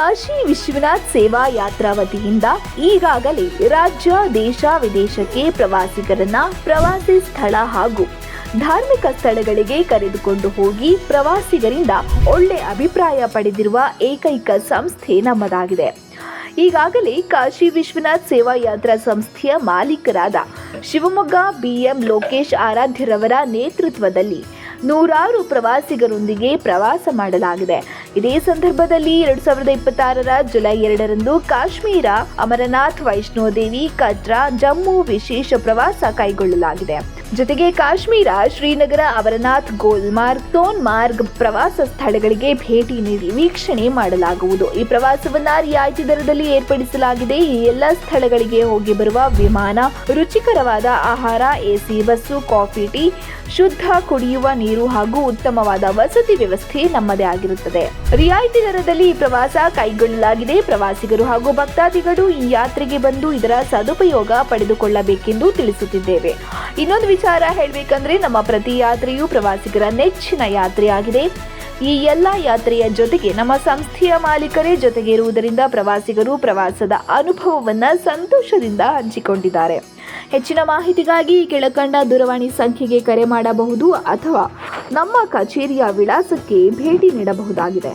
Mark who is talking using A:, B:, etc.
A: ಕಾಶಿ ವಿಶ್ವನಾಥ್ ಸೇವಾ ಯಾತ್ರಾ ವತಿಯಿಂದ ಈಗಾಗಲೇ ರಾಜ್ಯ ದೇಶ ವಿದೇಶಕ್ಕೆ ಪ್ರವಾಸಿಗರನ್ನ ಪ್ರವಾಸಿ ಸ್ಥಳ ಹಾಗೂ ಧಾರ್ಮಿಕ ಸ್ಥಳಗಳಿಗೆ ಕರೆದುಕೊಂಡು ಹೋಗಿ ಪ್ರವಾಸಿಗರಿಂದ ಒಳ್ಳೆ ಅಭಿಪ್ರಾಯ ಪಡೆದಿರುವ ಏಕೈಕ ಸಂಸ್ಥೆ ನಮ್ಮದಾಗಿದೆ. ಈಗಾಗಲೇ ಕಾಶಿ ವಿಶ್ವನಾಥ್ ಸೇವಾ ಯಾತ್ರಾ ಸಂಸ್ಥೆಯ ಮಾಲೀಕರಾದ ಶಿವಮೊಗ್ಗ BM ಲೋಕೇಶ್ ಆರಾಧ್ಯರವರ ನೇತೃತ್ವದಲ್ಲಿ ನೂರಾರು ಪ್ರವಾಸಿಗರೊಂದಿಗೆ ಪ್ರವಾಸ ಮಾಡಲಾಗಿದೆ. ಇದೇ ಸಂದರ್ಭದಲ್ಲಿ 2026 ಜುಲೈ 2ರಂದು ಕಾಶ್ಮೀರ, ಅಮರನಾಥ್, ವೈಷ್ಣೋದೇವಿ, ಕಟ್ರಾ, ಜಮ್ಮು ವಿಶೇಷ ಪ್ರವಾಸ ಕೈಗೊಳ್ಳಲಾಗಿದೆ. ಜೊತೆಗೆ ಕಾಶ್ಮೀರ, ಶ್ರೀನಗರ, ಅಮರನಾಥ್, ಗೋಲ್ಮಾರ್ಗ್, ಸೋನ್ಮಾರ್ಗ್ ಪ್ರವಾಸ ಸ್ಥಳಗಳಿಗೆ ಭೇಟಿ ನೀಡಿ ವೀಕ್ಷಣೆ ಮಾಡಲಾಗುವುದು. ಈ ಪ್ರವಾಸವನ್ನ ರಿಯಾಯಿತಿ ದರದಲ್ಲಿ ಏರ್ಪಡಿಸಲಾಗಿದೆ. ಈ ಎಲ್ಲ ಸ್ಥಳಗಳಿಗೆ ಹೋಗಿ ಬರುವ ವಿಮಾನ, ರುಚಿಕರವಾದ ಆಹಾರ, AC ಬಸ್ಸು, ಕಾಫಿ, ಟೀ, ಶುದ್ಧ ಕುಡಿಯುವ ನೀರು ಹಾಗೂ ಉತ್ತಮವಾದ ವಸತಿ ವ್ಯವಸ್ಥೆ ನಮ್ಮದೇ ಆಗಿರುತ್ತದೆ. ರಿಯಾಯಿತಿ ದರದಲ್ಲಿ ಈ ಪ್ರವಾಸ ಕೈಗೊಳ್ಳಲಾಗಿದೆ. ಪ್ರವಾಸಿಗರು ಹಾಗೂ ಭಕ್ತಾದಿಗಳು ಈ ಯಾತ್ರೆಗೆ ಬಂದು ಇದರ ಸದುಪಯೋಗ ಪಡೆದುಕೊಳ್ಳಬೇಕೆಂದು ತಿಳಿಸುತ್ತಿದ್ದೇವೆ. ಇನ್ನೊಂದು ವಿಚಾರ ಹೇಳಬೇಕಂದ್ರೆ, ನಮ್ಮ ಪ್ರತಿ ಯಾತ್ರೆಯು ಪ್ರವಾಸಿಗರ ನೆಚ್ಚಿನ ಯಾತ್ರೆಯಾಗಿದೆ. ಈ ಎಲ್ಲ ಯಾತ್ರೆಯ ಜೊತೆಗೆ ನಮ್ಮ ಸಂಸ್ಥೆಯ ಮಾಲೀಕರೇ ಜೊತೆಗೆ ಇರುವುದರಿಂದ ಪ್ರವಾಸಿಗರು ಪ್ರವಾಸದ ಅನುಭವವನ್ನು ಸಂತೋಷದಿಂದ ಹಂಚಿಕೊಂಡಿದ್ದಾರೆ. ಹೆಚ್ಚಿನ ಮಾಹಿತಿಗಾಗಿ ಕೆಳಕಂಡ ದೂರವಾಣಿ ಸಂಖ್ಯೆಗೆ ಕರೆ ಮಾಡಬಹುದು ಅಥವಾ ನಮ್ಮ ಕಚೇರಿಯ ವಿಳಾಸಕ್ಕೆ ಭೇಟಿ ನೀಡಬಹುದಾಗಿದೆ.